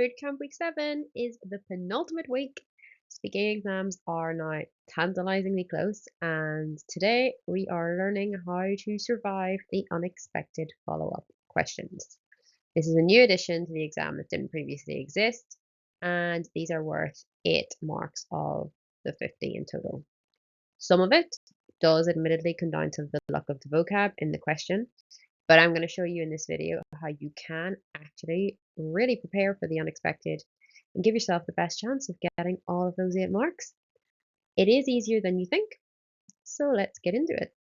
Bootcamp week 7 is the penultimate week. Speaking exams are now tantalizingly close, and today we are learning how to survive the unexpected follow-up questions. This is a new addition to the exam that didn't previously exist, and these are worth 8 marks of the 50 in total. Some of it does admittedly come down to the luck of the vocab in the question, but I'm going to show you in this video how you can actually really prepare for the unexpected and give yourself the best chance of getting all of those 8 marks. It is easier than you think, so let's get into it.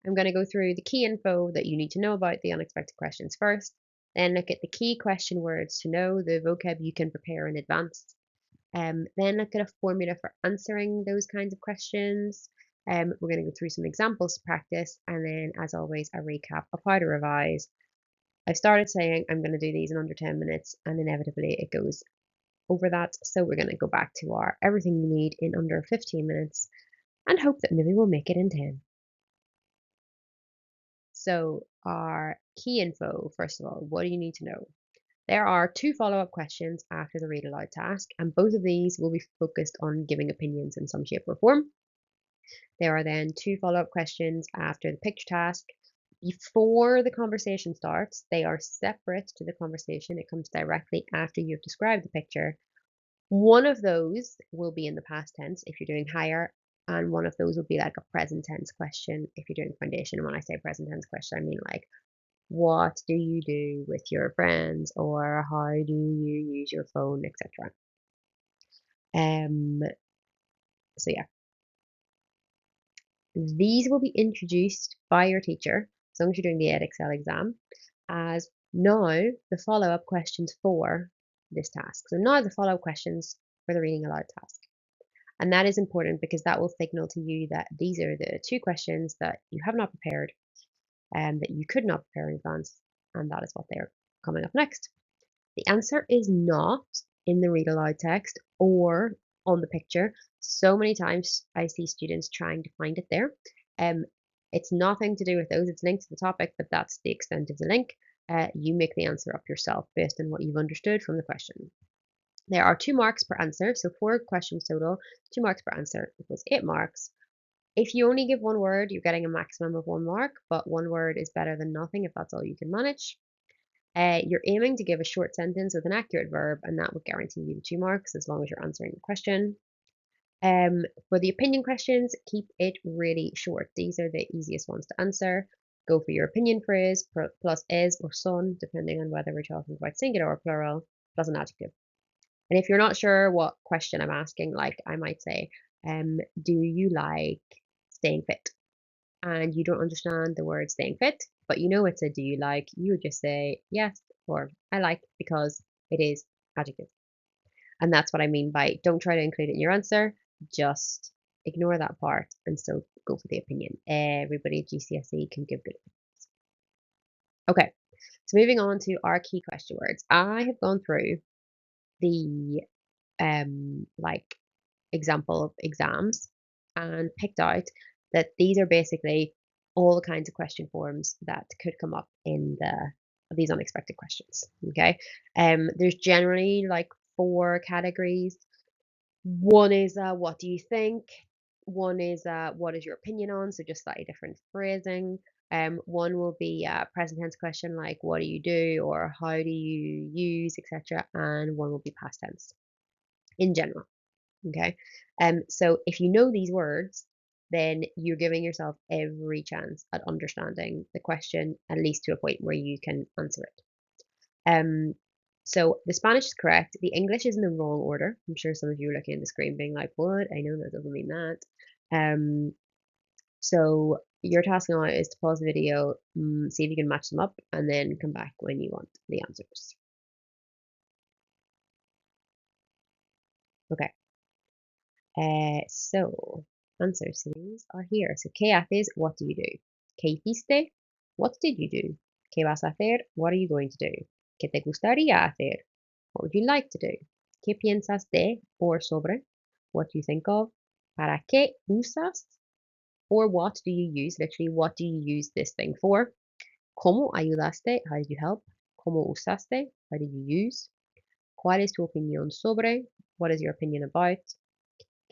I'm going to go through the key info that you need to know about the unexpected questions first, then look at the key question words to know the vocab you can prepare in advance. Then look at a formula for answering those kinds of questions. We're going to go through some examples to practice, and then, as always, a recap of how to revise. I started saying I'm going to do these in under 10 minutes, and inevitably it goes over that. So we're going to go back to our everything you need in under 15 minutes and hope that maybe we'll make it in 10. So our key info, first of all, what do you need to know? There are 2 follow-up questions after the read aloud task, and both of these will be focused on giving opinions in some shape or form. There are then 2 follow-up questions after the picture task. Before the conversation starts, they are separate to the conversation. It comes directly after you've described the picture. One of those will be in the past tense if you're doing higher, and one of those will be like a present tense question if you're doing foundation. And when I say present tense question, I mean like, what do you do with your friends, or how do you use your phone, etc. So yeah, these will be introduced by your teacher, as long as you're doing the Edexcel exam, as now the follow-up questions for this task. So now the follow-up questions for the reading aloud task. And that is important because that will signal to you that these are the 2 questions that you have not prepared and that you could not prepare in advance, and that is what they are coming up next. The answer is not in the read aloud text or on the picture. So many times I see students trying to find it there. It's nothing to do with those, it's linked to the topic, but that's the extent of the link. You make the answer up yourself based on what you've understood from the question. There are 2 marks per answer, so 4 questions total, 2 marks per answer equals 8 marks. If you only give 1 word, you're getting a maximum of 1 mark, but 1 word is better than nothing if that's all you can manage. You're aiming to give a short sentence with an accurate verb, and that would guarantee you the 2 marks as long as you're answering the question. For the opinion questions, keep it really short. These are the easiest ones to answer. Go for your opinion phrase plus is or son, depending on whether we're talking about singular or plural, plus an adjective. And if you're not sure what question I'm asking, like I might say, do you like staying fit? And you don't understand the word staying fit, but you know it's a do you like, you would just say yes or I like because it is adjective. And that's what I mean by don't try to include it in your answer, just ignore that part and still go for the opinion. Everybody at GCSE can give good opinions. Okay, so moving on to our key question words. I have gone through the like example of exams and picked out that these are basically all the kinds of question forms that could come up in these unexpected questions. Okay, there's generally like 4 categories. One is what do you think? One is what is your opinion on? So just slightly different phrasing. One will be a present tense question like what do you do or how do you use, etc. And one will be past tense in general. Okay. So if you know these words, then you're giving yourself every chance at understanding the question, at least to a point where you can answer it. So the Spanish is correct. The English is in the wrong order. I'm sure some of you are looking at the screen being like, what? I know that doesn't mean that. So your task now is to pause the video, see if you can match them up, and then come back when you want the answers. Okay. So answers to these are here. So, ¿qué haces? What do you do? ¿Qué hiciste? What did you do? ¿Qué vas a hacer? What are you going to do? ¿Qué te gustaría hacer? What would you like to do? ¿Qué piensas de or sobre? What do you think of? ¿Para qué usas? Or what do you use? Literally, what do you use this thing for? ¿Cómo ayudaste? How did you help? ¿Cómo usaste? how did you use? ¿Cuál es tu opinión sobre? What is your opinion about?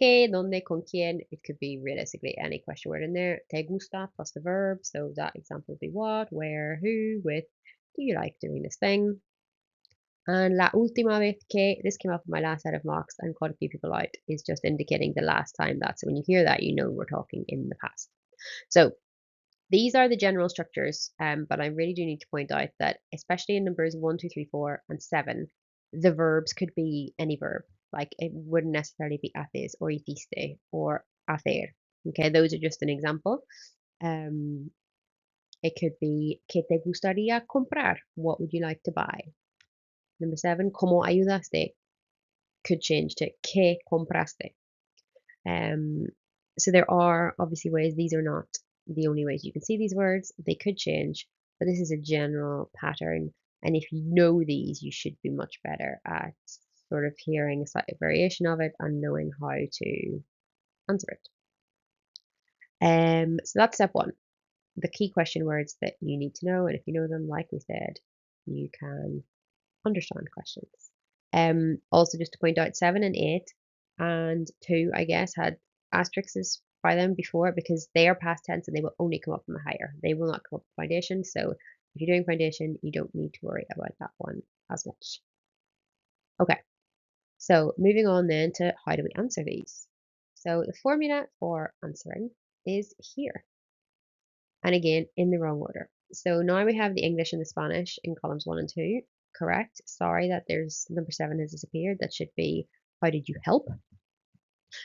¿Qué, dónde, con quién? It could be realistically any question word in there. ¿Te gusta plus the verb? So that example would be what, where, who, with. Do you like doing this thing? And la última vez que, this came up in my last set of mocks and caught a few people out, is just indicating the last time that. So when you hear that, you know we're talking in the past. So these are the general structures, but I really do need to point out that, especially in numbers 1, 2, 3, 4, and 7, the verbs could be any verb. Like it wouldn't necessarily be haces or hiciste or hacer. Okay, those are just an example. It could be ¿qué te gustaría comprar? What would you like to buy? Number 7, ¿cómo ayudaste? Could change to ¿qué compraste? So there are obviously ways, these are not the only ways you can see these words. They could change, but this is a general pattern. And if you know these, you should be much better at sort of hearing a slight variation of it and knowing how to answer it. So that's step 1. The key question words that you need to know, and if you know them, like we said, you can understand questions. Also, just to point out, 7 and 8 and 2, I guess, had asterisks by them before because they are past tense and they will only come up from a higher. They will not come up with foundation. So if you're doing foundation, you don't need to worry about that one as much. Okay, so moving on then to how do we answer these? So the formula for answering is here. And again, in the wrong order. So now we have the English and the Spanish in columns 1 and 2. Correct. Sorry that there's number 7 has disappeared. That should be how did you help?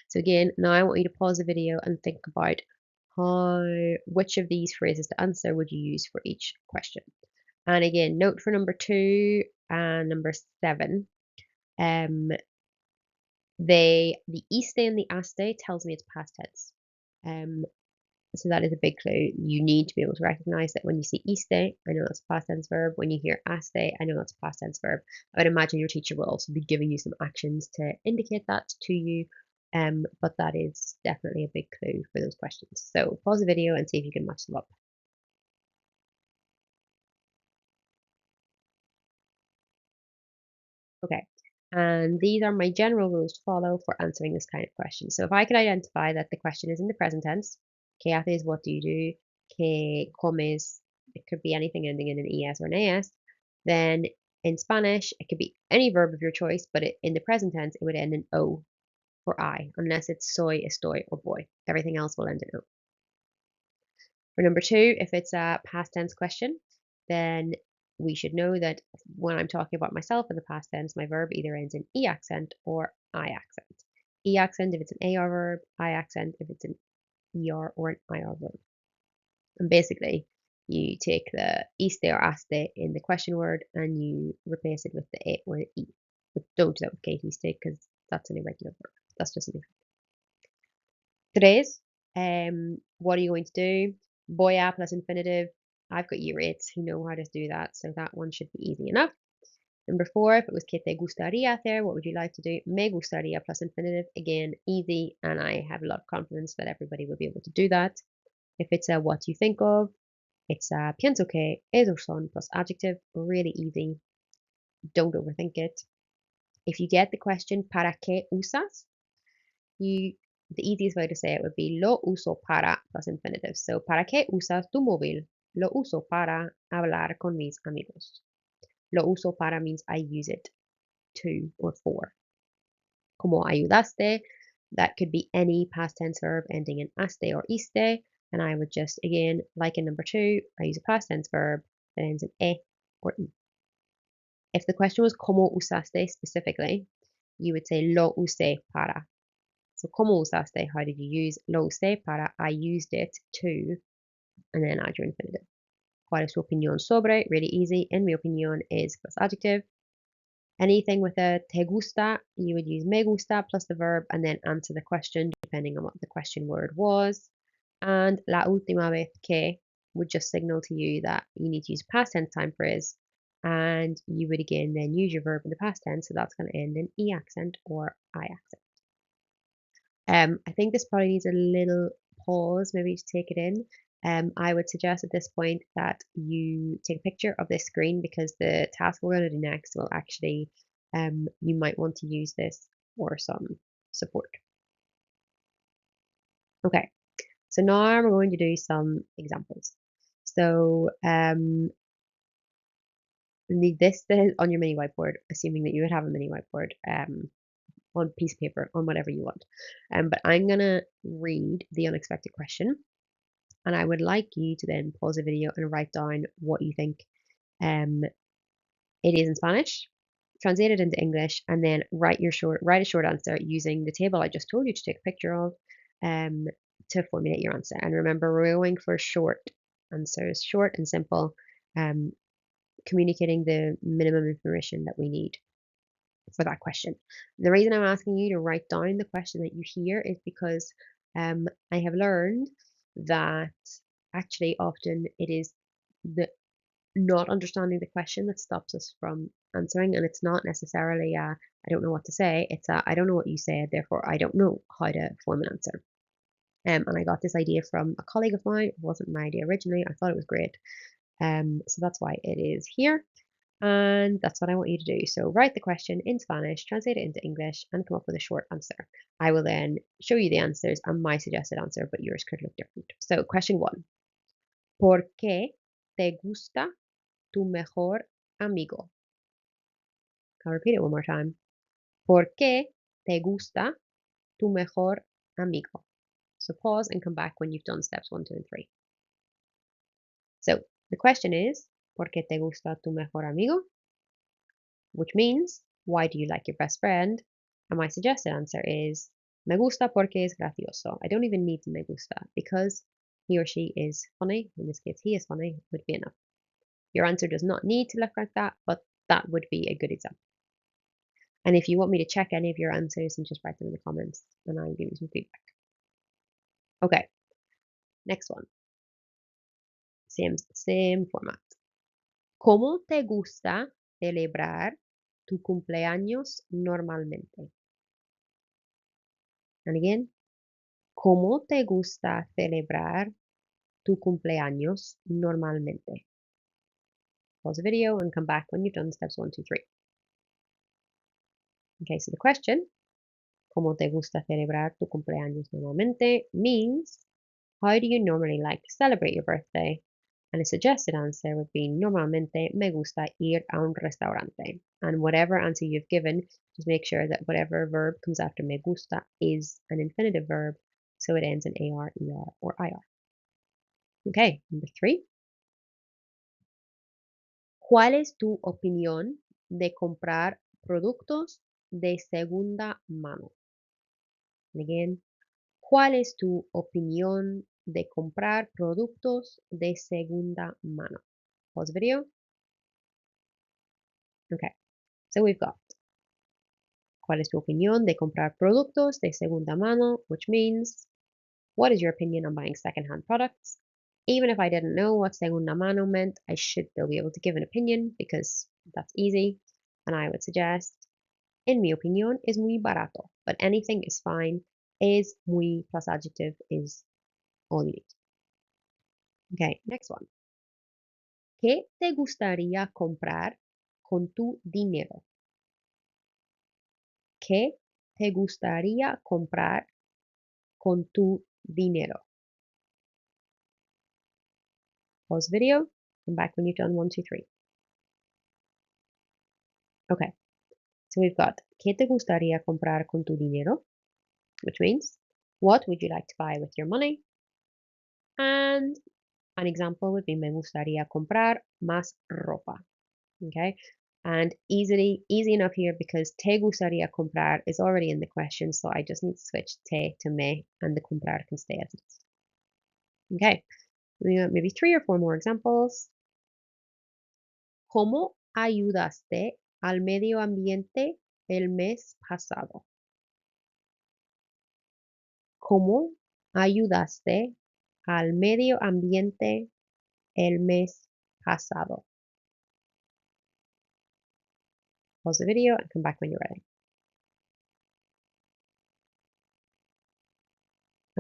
So again, now I want you to pause the video and think about which of these phrases to answer would you use for each question. And again, note for number 2 and number 7, the iste and the aste tells me it's past tense. So that is a big clue. You need to be able to recognize that when you see iste, I know that's a past tense verb. When you hear aste, I know that's a past tense verb. I would imagine your teacher will also be giving you some actions to indicate that to you. But that is definitely a big clue for those questions. So pause the video and see if you can match them up. Okay, and these are my general rules to follow for answering this kind of question. So if I can identify that the question is in the present tense, ¿qué haces? What do you do? ¿Qué comes? It could be anything ending in an es or an as. Then in Spanish, it could be any verb of your choice, but in the present tense, it would end in o for I, unless it's soy, estoy, or voy. Everything else will end in o. For number 2, if it's a past tense question, then we should know that when I'm talking about myself in the past tense, my verb either ends in E accent or I accent. E accent if it's an AR verb, I accent if it's an ER or an IR verb. And basically, you take the iste or aste in the question word and you replace it with the A or the E. But don't do that with Kate iste because that's an irregular verb. That's just an Today's, what are you going to do? Voy a plus infinitive. I've got year 8s who know how to do that, so that one should be easy enough. Number 4, if it was que te gustaría hacer, what would you like to do? Me gustaría plus infinitive. Again, easy, and I have a lot of confidence that everybody will be able to do that. If it's a what you think of, it's a pienso que, esos son plus adjective. Really easy. Don't overthink it. If you get the question, ¿para qué usas? The easiest way to say it would be lo uso para plus infinitive. So, ¿para qué usas tu móvil? Lo uso para hablar con mis amigos. Lo uso para means I use it to or for. ¿Cómo ayudaste? That could be any past tense verb ending in aste or iste. And I would just, again, like in number 2, I use a past tense verb that ends in e or I. If the question was ¿cómo usaste specifically, you would say lo usé para. So, ¿cómo usaste? How did you use? Lo usé para. I used it to. And then add your infinitive. ¿Cuál es tu opinión sobre? Really easy. En mi opinión is plus adjective. Anything with a te gusta, you would use me gusta plus the verb and then answer the question depending on what the question word was. And la última vez que would just signal to you that you need to use past tense time phrase. And you would again then use your verb in the past tense. So that's going to end in E accent or I accent. I think this probably needs a little pause, maybe to take it in. I would suggest at this point that you take a picture of this screen because the task we're going to do next will actually, you might want to use this for some support. Okay, so now we're going to do some examples. So this is on your mini whiteboard, assuming that you would have a mini whiteboard on piece of paper, on whatever you want. But I'm going to read the unexpected question, and I would like you to then pause the video and write down what you think um, it is in Spanish, translate it into English, and then write a short answer using the table I just told you to take a picture of um, to formulate your answer. And remember, we're going for short answers, short and simple, um, communicating the minimum information that we need for that question. The reason I'm asking you to write down the question that you hear is because I have learned that actually often it is the not understanding the question that stops us from answering, and it's not necessarily I don't know what to say. It's I don't know what you said, therefore I don't know how to form an answer. And I got this idea from a colleague of mine. It wasn't my idea originally. I thought it was great. So that's why it is here. And that's what I want you to do. So write the question in Spanish, translate it into English, and come up with a short answer. I will then show you the answers and my suggested answer, but yours could look different. So question 1. ¿Por qué te gusta tu mejor amigo? I'll repeat it one more time. ¿Por qué te gusta tu mejor amigo? So pause and come back when you've done steps 1, 2, and 3. So the question is, ¿por qué te gusta tu mejor amigo? Which means, why do you like your best friend? And my suggested answer is, me gusta porque es gracioso. I don't even need me gusta because he or she is funny. In this case, he is funny would be enough. Your answer does not need to look like that, but that would be a good example. And if you want me to check any of your answers, then just write them in the comments and I'll give you some feedback. Okay, next one. Same format. ¿Cómo te gusta celebrar tu cumpleaños normalmente? And again, ¿cómo te gusta celebrar tu cumpleaños normalmente? Pause the video and come back when you've done steps 1, 2, 3. Okay, so the question, ¿cómo te gusta celebrar tu cumpleaños normalmente? Means, how do you normally like to celebrate your birthday? And a suggested answer would be, normalmente me gusta ir a un restaurante. And whatever answer you've given, just make sure that whatever verb comes after me gusta is an infinitive verb, so it ends in AR, ER, or IR. Okay, number 3. ¿Cuál es tu opinión de comprar productos de segunda mano? And again, ¿cuál es tu opinión de comprar productos de segunda mano? Pause video. Okay, so we've got ¿cuál es tu opinión de comprar productos de segunda mano? Which means, what is your opinion on buying secondhand products? Even if I didn't know what segunda mano meant, I should still be able to give an opinion because that's easy. And I would suggest, en mi opinión, es muy barato, but anything is fine. Es muy plus adjective is all you need. Okay, next one. ¿Qué te gustaría comprar con tu dinero? ¿Qué te gustaría comprar con tu dinero? Pause video, come back when you've done 1, 2, 3. Okay, so we've got ¿qué te gustaría comprar con tu dinero? Which means, what would you like to buy with your money? And an example would be me gustaría comprar más ropa. Okay, and easy enough here because te gustaría comprar is already in the question, so I just need to switch te to me, and the comprar can stay as it is. Okay, we got maybe 3 or 4 more examples. ¿Cómo ayudaste al medio ambiente el mes pasado? ¿Cómo ayudaste al medio ambiente el mes pasado? Pause the video and come back when you're ready.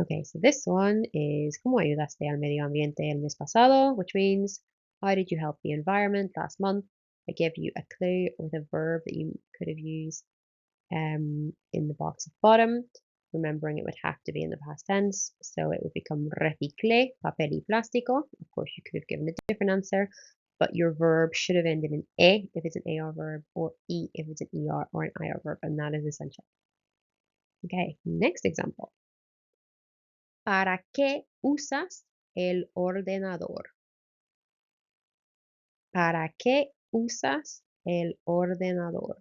Okay, so this one is ¿Cómo ayudaste al medio ambiente el mes pasado? Which means how did you help the environment last month? I gave you a clue with a verb that you could have used in the box at the bottom, remembering it would have to be in the past tense, so it would become reciclé papel y plástico. Of course, you could have given a different answer, but your verb should have ended in e if it's an AR verb, or e if it's an ER or an IR verb, and that is essential. Okay, next example. ¿Para qué usas el ordenador? ¿Para qué usas el ordenador?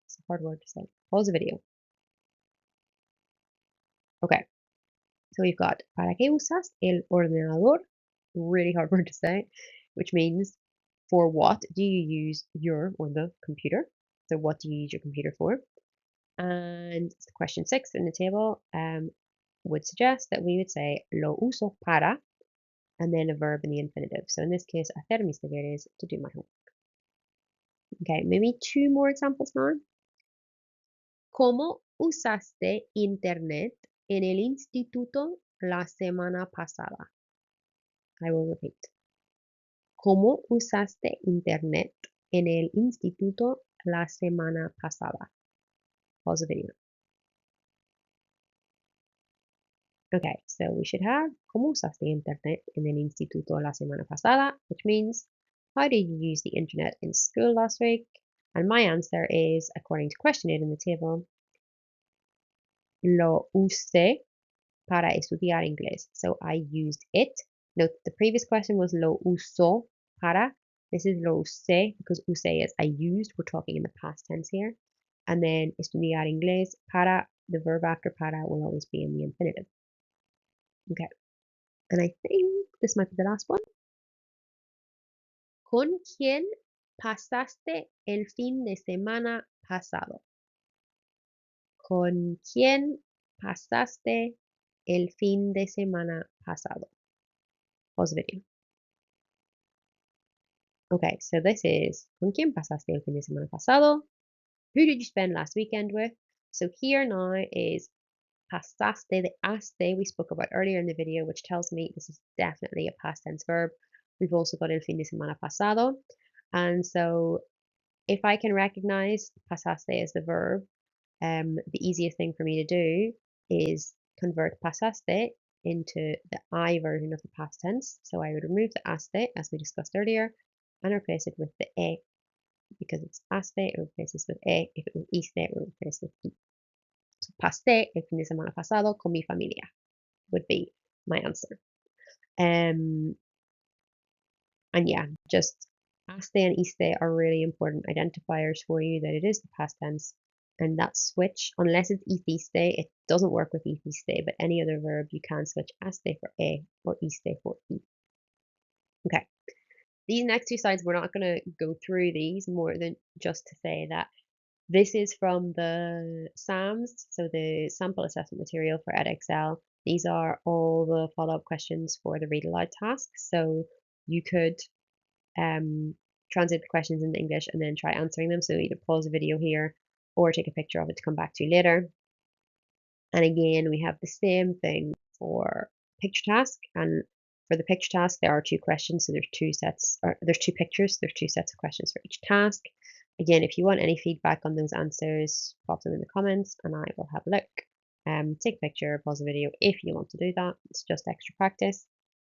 It's a hard word to say. Pause the video. Okay, so we've got ¿Para qué usas el ordenador? Really hard word to say, which means for what do you use your or the computer? So what do you use your computer for? And question 6 in the table would suggest that we would say lo uso para and then a verb in the infinitive. So in this case, hacer mis deberes, to do my homework. Okay, maybe 2 more examples now. ¿Cómo usaste internet en el instituto la semana pasada? I will repeat. ¿Cómo usaste internet en el instituto la semana pasada? Pause the video. Okay, so we should have ¿Cómo usaste internet en el instituto la semana pasada? Which means, how did you use the internet in school last week? And my answer is, according to question 8 in the table, lo usé para estudiar inglés. So I used it. Note the previous question was lo usó para. This is lo usé because usé is I used. We're talking in the past tense here. And then estudiar inglés para, the verb after para will always be in the infinitive. Okay. And I think this might be the last one. ¿Con quién pasaste el fin de semana pasado? ¿Con quién pasaste el fin de semana pasado? Pause the video. Okay, so this is ¿Con quién pasaste el fin de semana pasado? Who did you spend last weekend with? So here now is pasaste, the aste we spoke about earlier in the video, which tells me this is definitely a past tense verb. We've also got el fin de semana pasado. And so if I can recognize pasaste as the verb, the easiest thing for me to do is convert pasaste into the I version of the past tense. So I would remove the aste, as we discussed earlier, and replace it with the e. Because it's aste, it replaces with e. If it was iste, it would replace with i. So pasé el fin de semana pasado con mi familia would be my answer. And yeah, just aste and iste are really important identifiers for you that it is the past tense. And that switch, unless it's ithiste, it doesn't work with ithiste, but any other verb you can switch aste for e or iste for i. Okay. These next 2 slides, we're not going to go through these more than just to say that this is from the SAMs, so the sample assessment material for Edexcel. These are all the follow-up questions for the read aloud task. So you could translate the questions into English and then try answering them. So either pause the video here or take a picture of it to come back to later. And again, we have the same thing for picture task. And for the picture task, there are 2 questions. So there's 2 sets, or there's 2 pictures. There's 2 sets of questions for each task. Again, if you want any feedback on those answers, pop them in the comments and I will have a look. Take a picture, pause the video if you want to do that. It's just extra practice.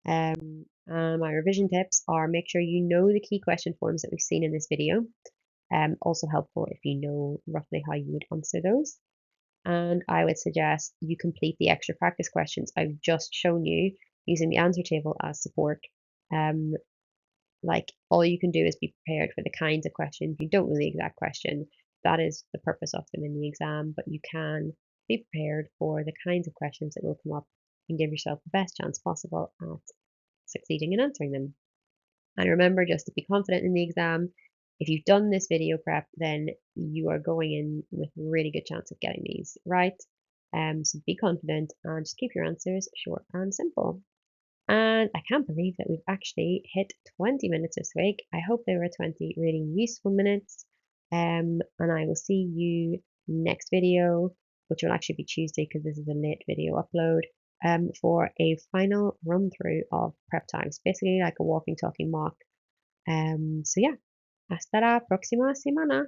My revision tips are make sure you know the key question forms that we've seen in this video. Also helpful if you know roughly how you would answer those. And I would suggest you complete the extra practice questions I've just shown you using the answer table as support. Like all you can do is be prepared for the kinds of questions. You don't know the exact question. That is the purpose of them in the exam, but you can be prepared for the kinds of questions that will come up and give yourself the best chance possible at succeeding in answering them. And remember just to be confident in the exam. If you've done this video prep, then you are going in with a really good chance of getting these right. So be confident and just keep your answers short and simple. And I can't believe that we've actually hit 20 minutes this week. I hope they were 20 really useful minutes. And I will see you next video, which will actually be Tuesday because this is a late video upload. for a final run through of prep times, basically like a walking, talking mock. So yeah, hasta la próxima semana.